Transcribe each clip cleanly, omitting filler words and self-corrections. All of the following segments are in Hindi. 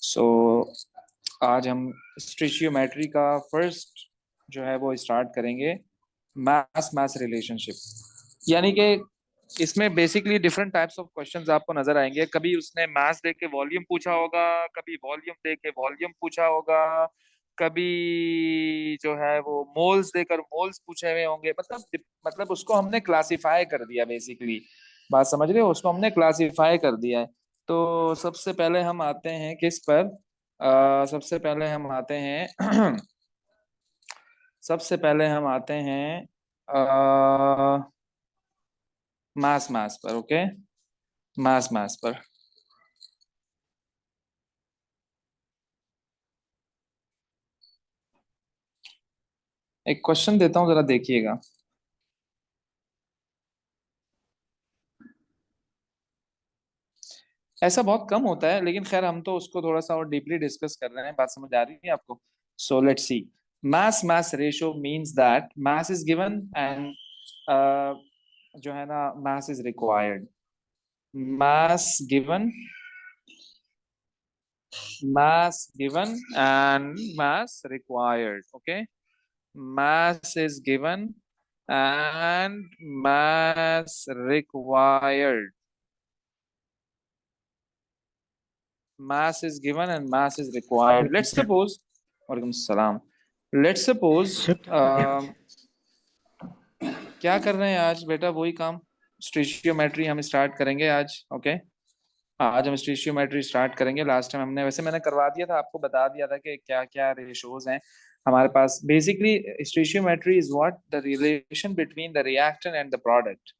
सो आज हम स्टिचियोमेट्री का फर्स्ट जो है वो स्टार्ट करेंगे। मास मास रिलेशनशिप यानी कि इसमें basically different types of questions आपको नजर आएंगे। कभी उसने मास दे के वॉल्यूम पूछा होगा, कभी वॉल्यूम दे के वॉल्यूम पूछा होगा, कभी जो है वो मोल्स देकर मोल्स पूछे हुए होंगे। मतलब उसको हमने क्लासिफाई कर दिया बेसिकली। बात समझ रहे हो? उसको हमने क्लासिफाई कर दिया है। तो सबसे पहले हम आते हैं किस पर? सबसे पहले हम आते हैं सबसे पहले हम आते हैं मास मास पर। ओके, मास मास पर। एक क्वेश्चन देता हूँ, जरा देखिएगा। ऐसा बहुत कम होता है, लेकिन खैर हम तो उसको थोड़ा सा और डीपली डिस्कस कर रहे हैं। बात समझ आ रही है आपको? So let's see. Mass mass ratio means that mass is given and जो है ना mass is required. Mass given, mass given and mass required. Okay, mass is given and mass required. Mass is given and mass is required. Let's suppose, walaikum salam. Let's suppose क्या कर रहे हैं आज बेटा? वही काम, स्टिचियोमेट्री हम स्टार्ट करेंगे आज। ओके, आज हम स्टिशियोमेट्री स्टार्ट करेंगे। लास्ट टाइम हमने वैसे मैंने करवा दिया था, आपको बता दिया था कि क्या क्या रेशोज हैं हमारे पास। Basically stoichiometry is what the relation between the reactant and the product.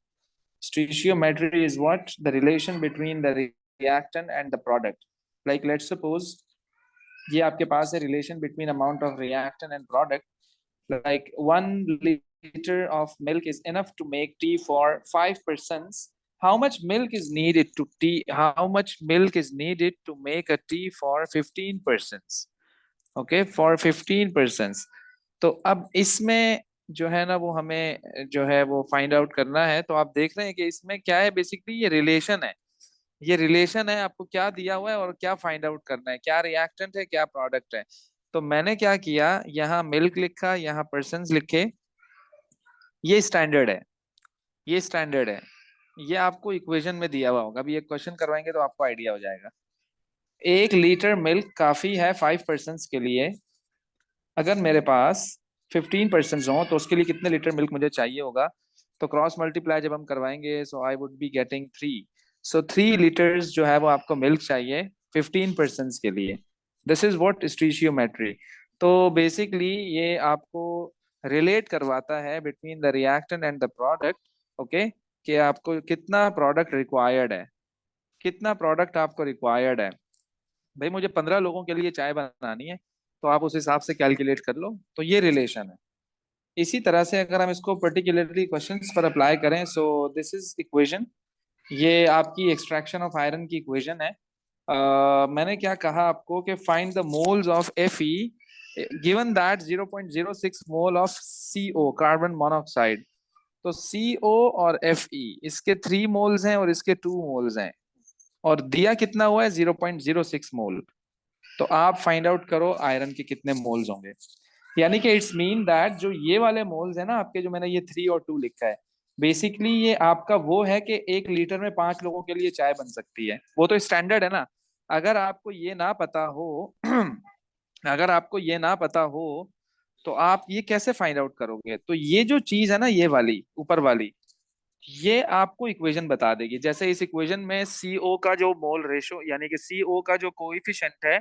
Stoichiometry is what the relation between the reactant and the product. Like let's suppose ये आपके पास है relation between amount of reactant and product. Like 1 liter of milk is enough to make tea for 5 persons. How much milk is needed to tea? How much milk is needed to make a tea for 15 persons? Okay, for 15 persons. तो अब इसमें जो है ना वो हमें जो है वो फाइंड आउट करना है। तो आप देख रहे हैं कि इसमें क्या है, बेसिकली ये रिलेशन है। ये रिलेशन है, आपको क्या दिया हुआ है और क्या फाइंड आउट करना है, क्या रिएक्टेंट है क्या प्रोडक्ट है। तो मैंने क्या किया, यहाँ मिल्क लिखा, यहाँ पर्सन्स लिखे। ये स्टैंडर्ड है, ये स्टैंडर्ड है। ये आपको इक्वेशन में दिया हुआ होगा। अभी एक क्वेश्चन करवाएंगे तो आपको आइडिया हो जाएगा। 1 लीटर मिल्क काफी है 5 पर्सन्स के लिए। अगर मेरे पास 15 पर्सन्स हो तो उसके लिए कितने लीटर मिल्क मुझे चाहिए होगा? तो क्रॉस मल्टीप्लाई जब हम करवाएंगे, so I would be getting 3। So 3 litres जो है वो आपको मिल्क चाहिए 15 पर्सन्स के लिए। This is what stoichiometry. तो बेसिकली ये आपको रिलेट करवाता है between the reactant and the product. Okay, कि आपको कितना प्रोडक्ट रिक्वायर्ड है, कितना प्रोडक्ट आपको रिक्वायर्ड है। भाई मुझे 15 लोगों के लिए चाय बनानी है, तो आप उस हिसाब से कैलकुलेट कर लो। तो ये रिलेशन है। इसी तरह से अगर हम इसको पर्टिकुलरली क्वेश्चंस पर अप्लाई करें, सो दिस इज इक्वेशन। ये आपकी एक्सट्रैक्शन ऑफ आयरन की इक्वेशन है। मैंने क्या कहा आपको कि find the moles of Fe given that 0.06 mole of CO, carbon monoxide. तो CO और Fe इसके 3 मोल्स हैं और इसके 2 मोल्स हैं, और दिया कितना हुआ है 0.06 मोल। तो आप फाइंड आउट करो आयरन के कितने मोल्स होंगे। यानी कि इट्स मीन दैट जो ये वाले मोल्स है ना आपके, जो मैंने ये 3 और 2 लिखा है, बेसिकली ये आपका वो है कि 1 लीटर में 5 लोगों के लिए चाय बन सकती है। वो तो स्टैंडर्ड है ना। अगर आपको ये ना पता हो अगर आपको ये ना पता हो तो आप ये कैसे फाइंड आउट करोगे? तो ये जो चीज है ना, ये वाली ऊपर वाली, ये आपको इक्वेशन बता देगी। जैसे इस इक्वेशन में CO का जो मोल रेशो यानी कि CO का जो कोएफिशिएंट है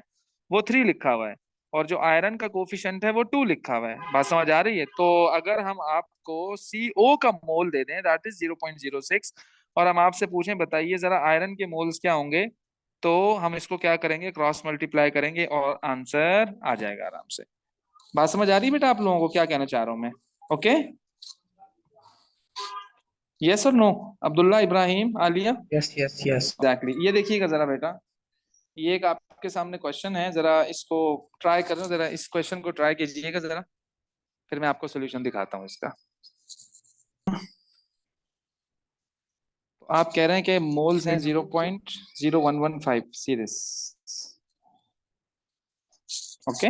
वो 3 लिखा हुआ है, और जो आयरन का कोएफिशिएंट है वो 2 लिखा हुआ है। बात समझ आ रही है? तो अगर हम आपको CO का मोल दे दें दैट इज 0.06, और हम आपसे पूछें बताइए जरा आयरन के मोल्स क्या होंगे, तो हम इसको क्या करेंगे, क्रॉस मल्टीप्लाई करेंगे और आंसर आ जाएगा आराम से। बात समझ आ रही है बेटा आप लोगों को क्या कहना चाह रहा हूं मैं? ओके, यस और no? Abdullah, Ibrahim, Alia. Yes yes yes. Exactly ये देखिएगा जरा बेटा, ये एक आपके सामने क्वेश्चन है, जरा इसको ट्राई करो, जरा इस क्वेश्चन को ट्राई कीजिएगा जरा, फिर मैं आपको सोल्यूशन दिखाता हूँ इसका। तो आप कह रहे हैं कि मोल्स हैं 0.0115, see this, okay.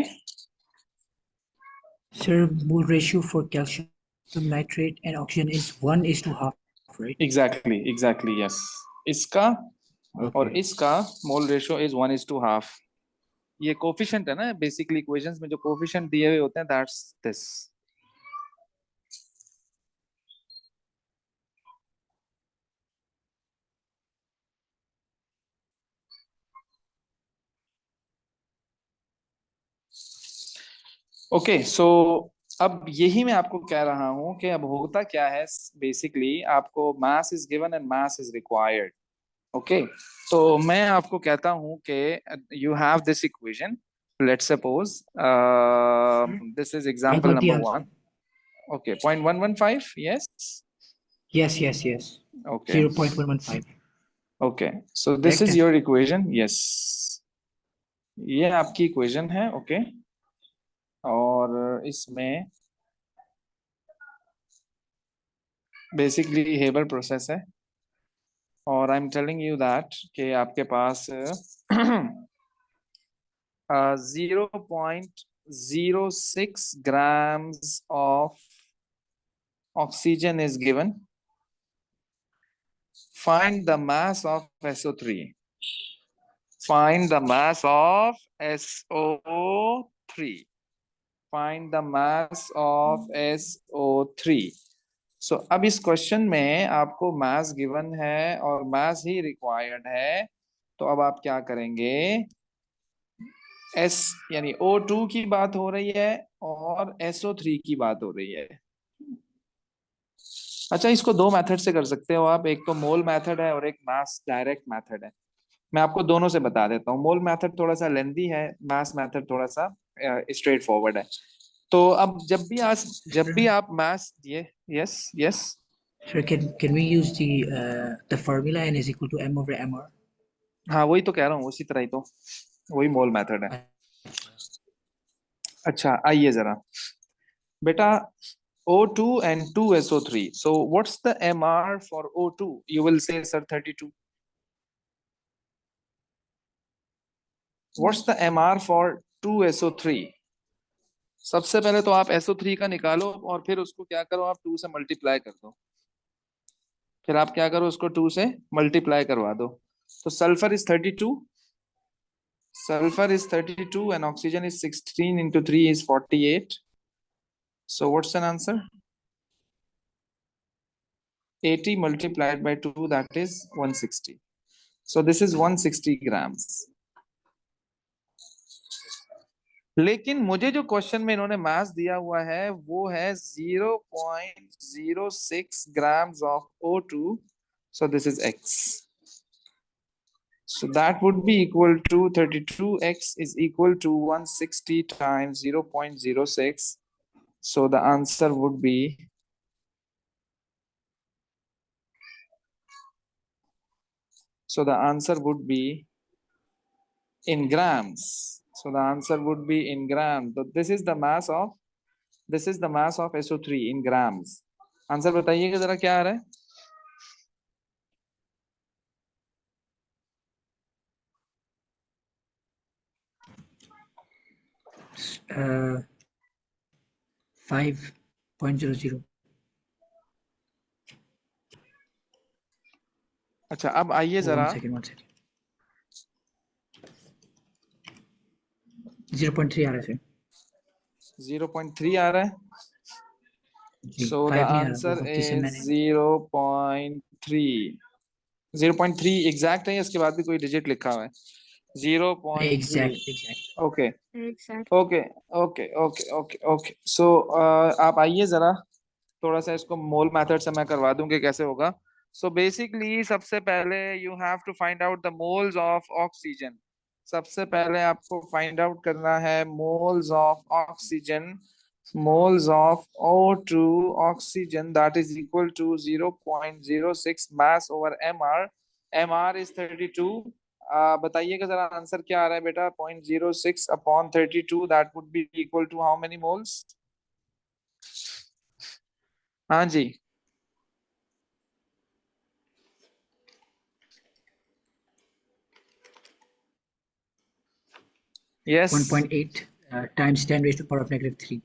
Sir, mole ratio for calcium nitrate and oxygen is 1:2, right? Exactly yes. इसका और Okay. इसका मोल रेशियो इज 1:2। ये कोफिशिएंट है ना, बेसिकली इक्वेशंस में जो कोफिशिएंट दिए हुए होते हैं, दैट्स दिस। ओके सो अब यही मैं आपको कह रहा हूं कि अब होता क्या है, बेसिकली आपको mass is given and mass is required. Okay, तो मैं आपको कहता हूं कि you have this equation, let's suppose this is I example got the number answer. 1। Okay, 0.115, yes. Yes, yes, yes. Okay 0.115. Okay, so this Correct is answer. Your equation, yes. ये आपकी इक्वेशन है, ओके। और इसमें बेसिकली हेबर प्रोसेस है, और I am telling you that कि आपके पास 0.06 grams of oxygen is given. Find the mass of SO3. Find the mass of SO3. Find the mass of SO3. सो अब इस क्वेश्चन में आपको मास गिवन है और मास ही रिक्वायर्ड है, तो अब आप क्या करेंगे, एस यानी O2 की बात हो रही है और SO3 की बात हो रही है। अच्छा, इसको दो मेथड से कर सकते हो आप, एक तो मोल मेथड है और एक मास डायरेक्ट मेथड है। मैं आपको दोनों से बता देता हूँ। मोल मेथड थोड़ा सा लेंदी है, मास मेथड थोड़ा सा स्ट्रेट फॉरवर्ड है। तो अब जब भी Sir, आप मास ये, yes yes, sir, can we use the formula n is equal to m/mr? हाँ वही तो कह रहा हूँ, उसी तरह ही तो, वही मोल मेथड है। अच्छा, अच्छा आइए जरा बेटा, O2 and 2SO3. So what's the MR for O2? You will say, sir, 32. What's the MR for 2SO3? सबसे पहले तो आप SO3 का निकालो और फिर उसको क्या करो, आप 2 से मल्टीप्लाई कर दो। फिर आप क्या करो, उसको 2 से मल्टीप्लाई करवा दो। तो sulphur is 32, sulfur is 32 and oxygen is 16 into 3 is 48. So what's an answer? 80 multiplied by 2, that is 160. So this is 160 grams. लेकिन मुझे जो क्वेश्चन में इन्होंने मास दिया हुआ है वो है 0.06 grams of O2. So this is X. So that would be equal to 32x is equal to 160 times 0.06. So the answer would be, in grams. So the answer would be in grams. So this is the mass of SO3 in grams. Answer बताइएगा जरा क्या आ रहा है। 5.00. अच्छा अब आइए One जरा, second, 1 second. 0.3 आ रहा है सर 0.3 आ रहा है। जी, So the 5 नहीं आ रहा, वो answer 50 से is मैंने 0.3। 0.3 एग्जैक्ट है, इसके बाद भी कोई डिजिट लिखा हुआ है 0.3। Exact okay okay okay okay okay okay, so आप आइए जरा, थोड़ा सा इसको मोल मेथड से मैं करवा दूं कि कैसे होगा। सो बेसिकली सबसे पहले you have to find out the moles of oxygen. सबसे पहले आपको फाइंड आउट करना है moles of oxygen. moles of O2 oxygen, that is equal to 0.06 mass over mr. mr is 32। बताइएगा जरा आंसर क्या आ रहा है बेटा, 0.06 upon 32, that would be equal to how many moles? हाँ जी, Yes. 1.8 times 10 raised to the power of -3.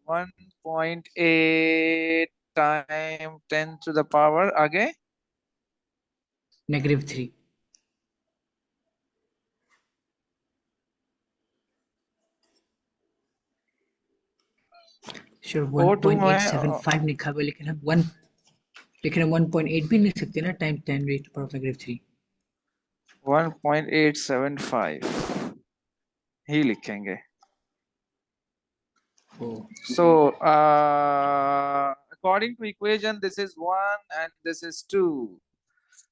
1.8 time 10 to the power आगे -3. Sure, ओ टू में 1.875 लिखा हुआ है, लेकिन हम 1.8 भी लिख सकते हैं ना, time 10 raised to the power of -3. 1.875 ही लिखेंगे. Oh. So according to equation, this is 1 and this is 2.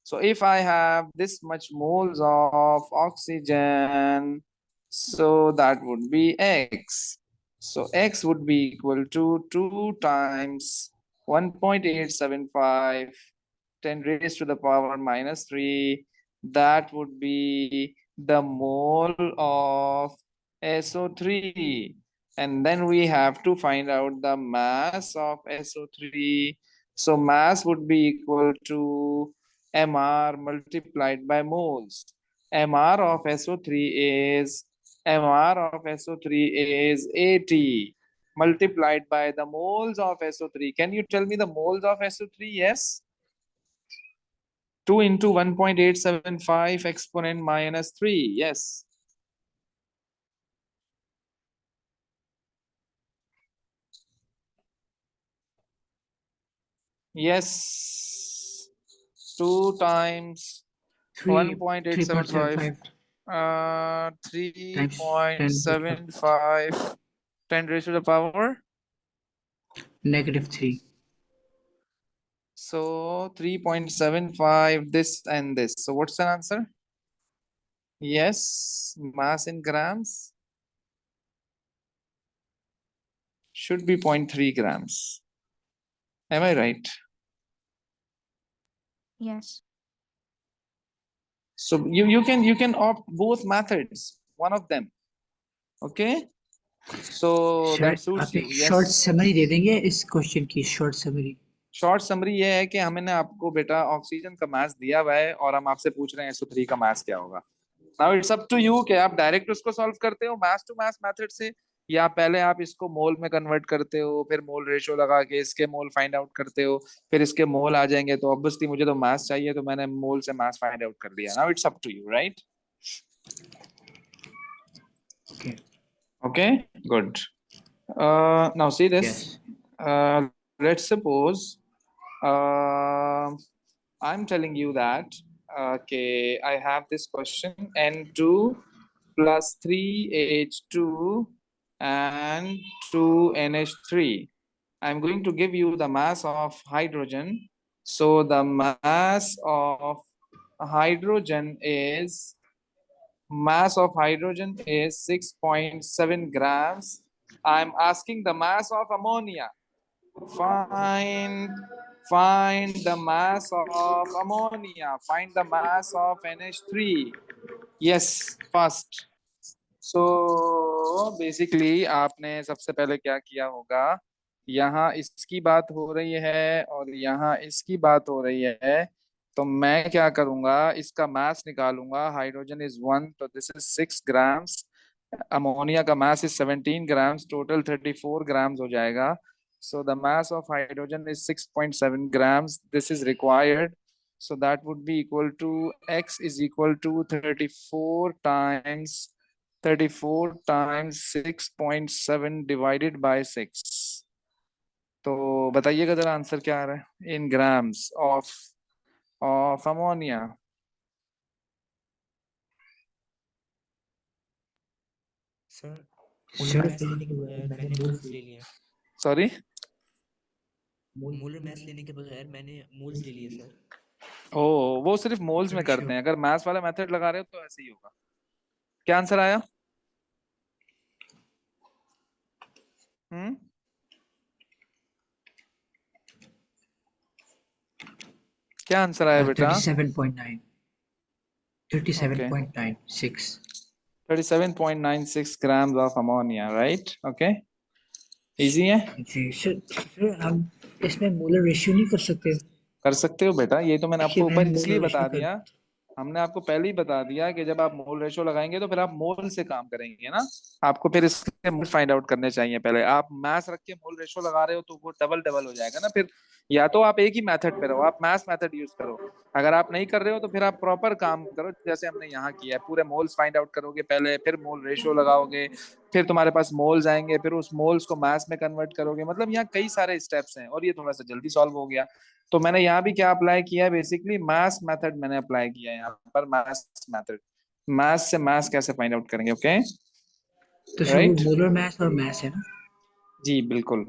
So if I have this much moles of oxygen, so that would be X. So X would be equal to 2 times 1.875, 10 raised to the power -3. That would be the mole of SO3. And then we have to find out the mass of SO3. So mass would be equal to Mr multiplied by moles. Mr of SO3 is 80 multiplied by the moles of SO3. Can you tell me the moles of SO3? Yes. 2 into 1.875 exponent -3. Yes. Yes. 2 times 1.875. 3.75 10 raised to the power -3. So 3.75 this and this. So what's the answer? Yes, mass in grams should be 0.3 grams. Am I right? Yes. So you can opt both methods, one of them. Okay? So that suits आप you. एक Yes. शॉर्ट समरी दे देंगे इस क्वेश्चन की, शॉर्ट समरी. शॉर्ट समरी ये है कि हमने आपको बेटा ऑक्सीजन का मास दिया हुआ है और हम आपसे पूछ रहे हैं SO3 का मास क्या होगा. Now it's up to you कि आप डायरेक्ट उसको सॉल्व करते हो मास टू मास मेथड से, या पहले आप इसको मोल में कन्वर्ट करते हो, फिर मोल रेशियो लगा के इसके मोल फाइंड आउट करते हो, फिर इसके मोल आ जाएंगे. तो ऑब्वियसली मुझे तो मास चाहिए, तो मैंने मोल से मास फाइंड आउट कर दिया. Now it's up to you, right? Okay, good. Now see this. Let's suppose I'm telling you that okay, I have this question: N2 plus 3H2 and 2NH3. I'm going to give you the mass of hydrogen. So the mass of hydrogen is 6.7 grams. I'm asking the mass of ammonia. Find the mass of ammonia. Find the mass of NH3. Yes, first. So basically आपने सबसे पहले क्या किया होगा, यहाँ इसकी बात हो रही है और यहाँ इसकी बात हो रही है. तो मैं क्या करूंगा, इसका मास निकालूंगा. हाइड्रोजन इज 1, तो दिस इज 6 ग्राम्स. अमोनिया का mass is 17 grams. Total 34 grams हो जाएगा. So the mass of hydrogen is 6.7 grams. This is required. So that would be equal to X is equal to 34 times 6.7 divided by 6. तो बताइएगा जरा आंसर क्या आ रहा है in grams of ammonia. Sir maths लेने के बगैर मैंने मोल्स ले लिए. सॉरी, मोलर मैथ्स लेने के बगैर मैंने मोल्स ले लिए सर. ओ वो सिर्फ मोल्स में करते हैं. अगर मास वाला मेथड लगा रहे हो तो ऐसे ही होगा. क्या आंसर आया? क्या आंसर आया बेटा? 37.9. 37.96. 37.96 grams of ammonia, right? Okay, easy है. जी सर, हम इसमें मोलर रेशियो नहीं कर सकते? कर सकते हो बेटा, ये तो मैंने आपको देखिए, ऊपर मैंने इसलिए मोलर बता रेशियो दिया हमने आपको पहले ही बता दिया कि जब आप मोल रेशो लगाएंगे तो फिर आप मोल से काम करेंगे ना। आपको फिर इसके मोल फाइंड आउट करने चाहिए पहले। आप मैथ्स रख के मोल रेशो लगा रहे हो तो वो डबल डबल हो जाएगा ना फिर। या तो आप एक ही मेथड पे रहो, आप मैथ्स मेथड यूज करो। अगर आप नहीं कर रहे हो तो फिर आप प्रॉपर काम करो जैसे हमने यहाँ किया है। पूरे मोल्स फाइंड आउट करोगे पहले, फिर मोल रेशो लगाओगे, फिर तुम्हारे पास मोल्स आएंगे, फिर उस मोल्स को मैथ्स में कन्वर्ट करोगे। मतलब यहाँ कई सारे स्टेप्स हैं और ये थोड़ा सा जल्दी सॉल्व हो गया। तो मैंने यहाँ भी क्या अप्लाई किया है, बेसिकली मैथ्स मेथड मैंने अप्लाई किया है यहाँ पर। मैथ्स मेथड, मैथ्स से मैथ्स कैसे फाइंड आउट करेंगे। ओके, तो सर वो राइट। मोलर मास और मास है ना? जी बिल्कुल।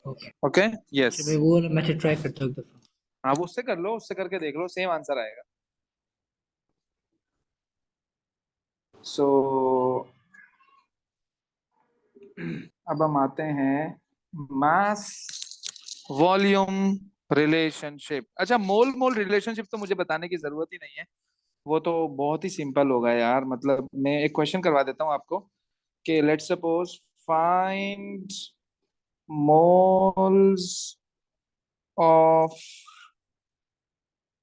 ओके। Okay, yes. चलो मैं वो वाला मेथड ट्राई करता हूँ एक दफा। हाँ, वो उससे कर लो, उससे करके देख लो, सेम आंसर आएगा। सो अब हम आते हैं मास वॉल्यूम रिलेशनशिप। अच्छा, मोल मोल रिलेशनशिप तो मुझे बताने की जरूरत ही नहीं है। वो तो बहुत ही सिंपल होगा यार। मतलब मैं एक क्वेश्चन करवा देता हूँ आपको कि let's suppose find moles of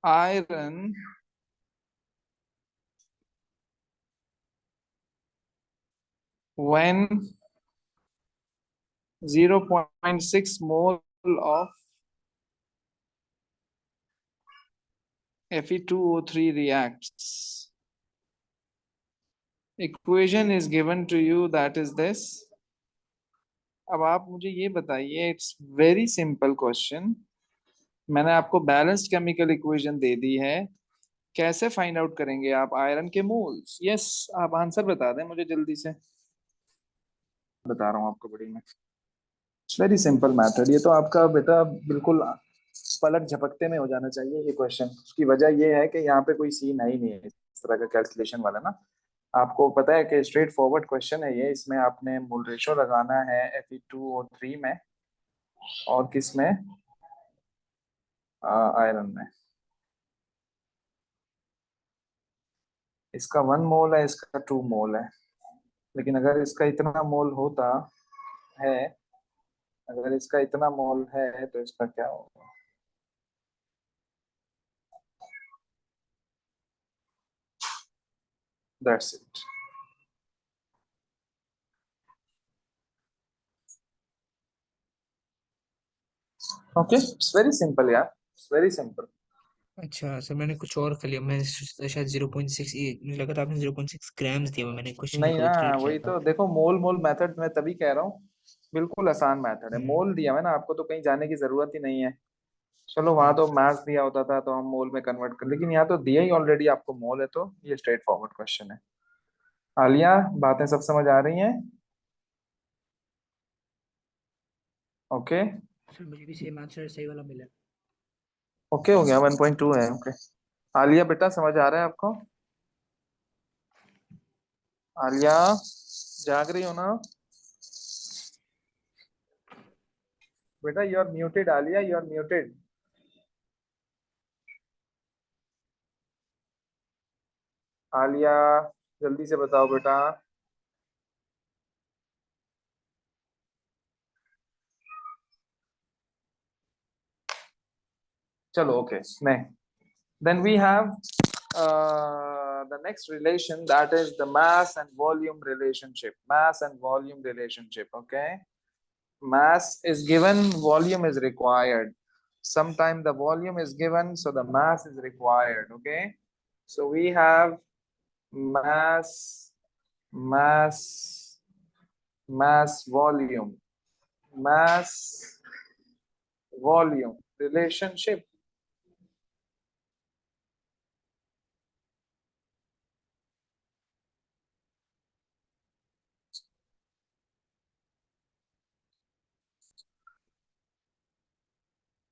iron when 0.6 mole of Fe2O3 reacts. Equation is given to you, that is this. अब आप मुझे ये बताइए, इट्स वेरी सिंपल क्वेश्चन। मैंने आपको बैलेंस्ड केमिकल इक्वेशन दे दी है, कैसे फाइंड आउट करेंगे आप आयरन के मोल्स। यस, आप आंसर बता दें मुझे जल्दी से। बता रहा हूँ आपको बड़ी में। It's very simple method. ये तो आपका बेटा बिल्कुल पलक झपकते में हो जाना चाहिए ये क्वेश्चन। उसकी वजह ये है कि यहाँ पे कोई सीन है ही नहीं है इस तरह का कैलकुलेशन वाला ना। आपको पता है कि स्ट्रेट फॉरवर्ड क्वेश्चन है ये। इसमें आपने मोल रेशो लगाना है Fe2O3 में और किस में, आयरन में। इसका 1 मोल है, इसका 2 मोल है। लेकिन अगर इसका इतना मोल होता है, अगर इसका इतना मोल है तो इसका क्या होगा। That's it. Okay, it's very simple यार, इट्स वेरी सिंपल। अच्छा सर, मैंने कुछ और कर लिया। मैंने शायद 0.6, मुझे लगा था आपने 0.6 ग्राम्स दिया हुआ, मैंने क्वेश्चन ही नहीं ना, कैलकुलेट किया वही था। तो देखो, मोल मोल मेथड मैं तभी कह रहा हूँ, बिल्कुल आसान मेथड है। हम्म। मोल दिया है ना आपको तो कहीं जाने की जरूरत ही नहीं है। चलो वहां तो सर। मैथ्स दिया होता था तो हम मोल में कन्वर्ट कर, लेकिन यहाँ तो दिया ही ऑलरेडी आपको मोल है, तो ये स्ट्रेट फॉरवर्ड क्वेश्चन है। आलिया, बातें सब समझ आ रही हैं? ओके। सर मुझे भी सेम आंसर सही वाला मिला। ओके हो गया, 1.2 है। ओके। आलिया बेटा, समझ आ रहा है आपको? आलिया, जाग रही हो ना बेटा? You are muted Alia, you are muted. Alia, जल्दी से बताओ बेटा। चलो ओके, नहीं। Then we have the next relation, that is the mass and volume relationship. Mass and volume relationship. Okay, mass is given, volume is required. Sometime the volume is given, so the mass is required. Okay, so we have mass, mass, mass, volume, mass, volume relationship.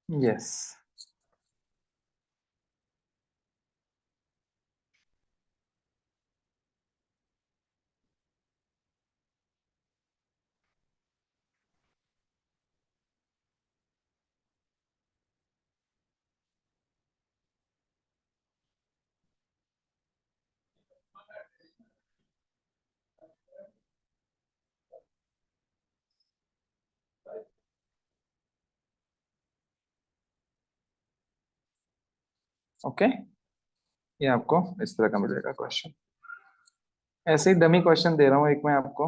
Yes. Okay, ये आपको इस तरह का मिलेगा क्वेश्चन। ऐसे ही डमी क्वेश्चन दे रहा हूँ एक मैं आपको।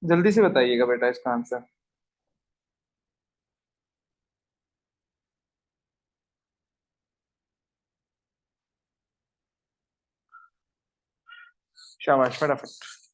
जल्दी से बताइएगा बेटा इसका आंसर। शाबाश, फटाफट।